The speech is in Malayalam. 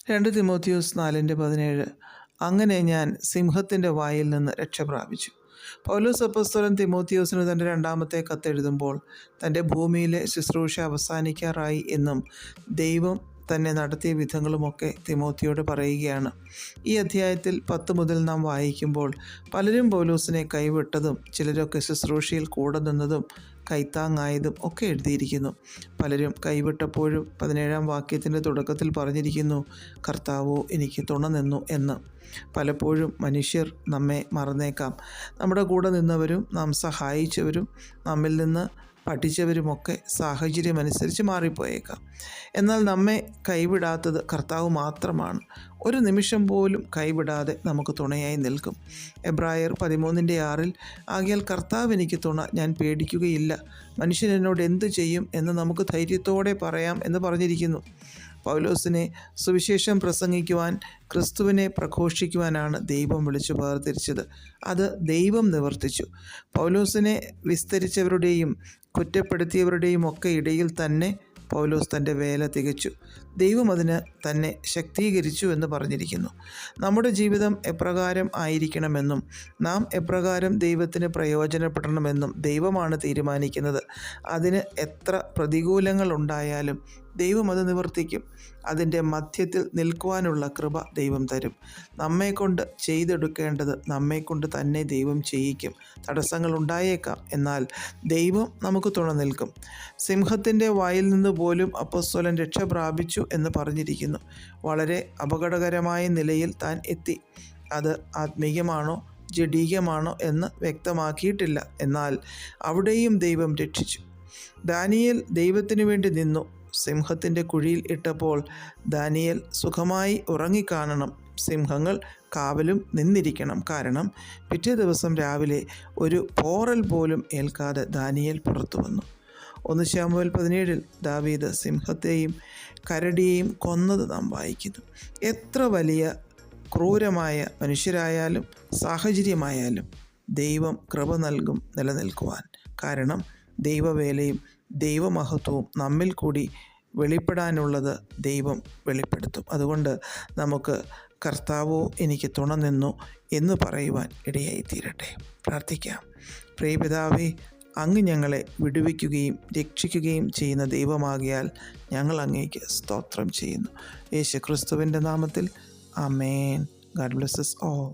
2 തിമോത്തിയോസ് 4:17. അങ്ങനെ ഞാൻ സിംഹത്തിൻ്റെ വായിൽ നിന്ന് രക്ഷ പ്രാപിച്ചു. പൗലോസ് അപ്പോസ്തലൻ തിമോത്തിയോസിന് തൻ്റെ രണ്ടാമത്തെ കത്തെഴുതുമ്പോൾ തൻ്റെ ഭൂമിയിലെ ശുശ്രൂഷ അവസാനിക്കാറായി എന്നും ദൈവം തന്നെ നടത്തിയ വിധങ്ങളുമൊക്കെ തിമോത്തിയോട് പറയുകയാണ്. ഈ അധ്യായത്തിൽ 10 മുതൽ നാം വായിക്കുമ്പോൾ പലരും പൗലോസിനെ കൈവിട്ടതും ചിലരൊക്കെ ശുശ്രൂഷയിൽ കൂടെ നിന്നതും കൈത്താങ്ങായതും ഒക്കെ എഴുതിയിരിക്കുന്നു. പലരും കൈവിട്ടപ്പോഴും 17-ാം വാക്യത്തിൻ്റെ തുടക്കത്തിൽ പറഞ്ഞിരിക്കുന്നു, കർത്താവോ എനിക്ക് തുണ നിന്നു എന്ന്. പലപ്പോഴും മനുഷ്യർ നമ്മെ മറന്നേക്കാം. നമ്മുടെ കൂടെ നിന്നവരും നാം സഹായിച്ചവരും നമ്മിൽ നിന്ന് പഠിച്ചവരുമൊക്കെ സാഹചര്യമനുസരിച്ച് മാറിപ്പോയേക്കാം. എന്നാൽ നമ്മെ കൈവിടാത്തത് കർത്താവ് മാത്രമാണ്. ഒരു നിമിഷം പോലും കൈവിടാതെ നമുക്ക് തുണയായി നിൽക്കും. എബ്രായർ 13:6 ആകയാൽ കർത്താവ് എനിക്ക് തുണ, ഞാൻ പേടിക്കുകയില്ല, മനുഷ്യൻ എന്നോട് എന്ത് ചെയ്യും എന്ന് നമുക്ക് ധൈര്യത്തോടെ പറയാം എന്ന് പറഞ്ഞിരിക്കുന്നു. പൗലോസിനെ സുവിശേഷം പ്രസംഗിക്കുവാൻ, ക്രിസ്തുവിനെ പ്രഘോഷിക്കുവാനാണ് ദൈവം വിളിച്ചു വേർതിരിച്ചത്. അത് ദൈവം നിവർത്തിച്ചു. പൗലോസിനെ വിസ്തരിച്ചവരുടെയും കുറ്റപ്പെടുത്തിയവരുടെയും ഒക്കെ ഇടയിൽ തന്നെ പൗലോസ് തൻ്റെ വേല തികച്ചു. ദൈവം അതിന് തന്നെ ശക്തീകരിച്ചു എന്ന് പറഞ്ഞിരിക്കുന്നു. നമ്മുടെ ജീവിതം എപ്രകാരം ആയിരിക്കണമെന്നും നാം എപ്രകാരം ദൈവത്തിന് പ്രയോജനപ്പെടണമെന്നും ദൈവമാണ് തീരുമാനിക്കുന്നത്. അതിന് എത്ര പ്രതികൂലങ്ങൾ ഉണ്ടായാലും ദൈവം അത് നിവർത്തിക്കും. അതിൻ്റെ മധ്യത്തിൽ നിൽക്കുവാനുള്ള കൃപ ദൈവം തരും. നമ്മെക്കൊണ്ട് ചെയ്തെടുക്കേണ്ടത് നമ്മെക്കൊണ്ട് തന്നെ ദൈവം ചെയ്യിക്കും. തടസ്സങ്ങൾ ഉണ്ടായേക്കാം, എന്നാൽ ദൈവം നമുക്ക് തുണ നിൽക്കും. സിംഹത്തിൻ്റെ വായിൽ നിന്ന് പോലും അപ്പോസ്തലൻ രക്ഷ പ്രാപിച്ചു എന്ന് പറഞ്ഞിരിക്കുന്നു. വളരെ അപകടകരമായ നിലയിൽ താൻ എത്തി. അത് ആത്മീയമാണോ ജഡീകമാണോ എന്ന് വ്യക്തമാക്കിയിട്ടില്ല. എന്നാൽ അവിടെയും ദൈവം രക്ഷിച്ചു. ദാനിയേൽ ദൈവത്തിനു വേണ്ടി നിന്നു. സിംഹത്തിൻ്റെ കുഴിയിൽ ഇട്ടപ്പോൾ ദാനിയേൽ സുഖമായി ഉറങ്ങിക്കാണണം. സിംഹങ്ങൾ കാവലും നിന്നിരിക്കണം. കാരണം പിറ്റേ ദിവസം രാവിലെ ഒരു പോറൽ പോലും ഏൽക്കാതെ ദാനിയേൽ പുറത്തു വന്നു. 1 ശമൂവേൽ 17 ദാവീദ് സിംഹത്തെയും കരടിയെയും കൊന്നത് നാം വായിക്കുന്നു. എത്ര വലിയ ക്രൂരമായ മനുഷ്യരായാലും സാഹചര്യമായാലും ദൈവം കൃപ നൽകും നിലനിൽക്കുവാൻ. കാരണം ദൈവവേലയും ദൈവമഹത്വവും നമ്മിൽ കൂടി വെളിപ്പെടാനുള്ളത് ദൈവം വെളിപ്പെടുത്തും. അതുകൊണ്ട് നമുക്ക് കർത്താവോ എനിക്ക് തുണ നിന്നു എന്ന് പറയുവാൻ ഇടയായിത്തീരട്ടെ. പ്രാർത്ഥിക്കാം. പ്രിയപിതാവേ, അങ്ങ് ഞങ്ങളെ വിടുവിക്കുകയും രക്ഷിക്കുകയും ചെയ്യുന്ന ദൈവമാകിയാൽ ഞങ്ങൾ അങ്ങേക്ക് സ്തോത്രം ചെയ്യുന്നു. യേശുക്രിസ്തുവിൻ്റെ നാമത്തിൽ ആമേൻ. God bless us all.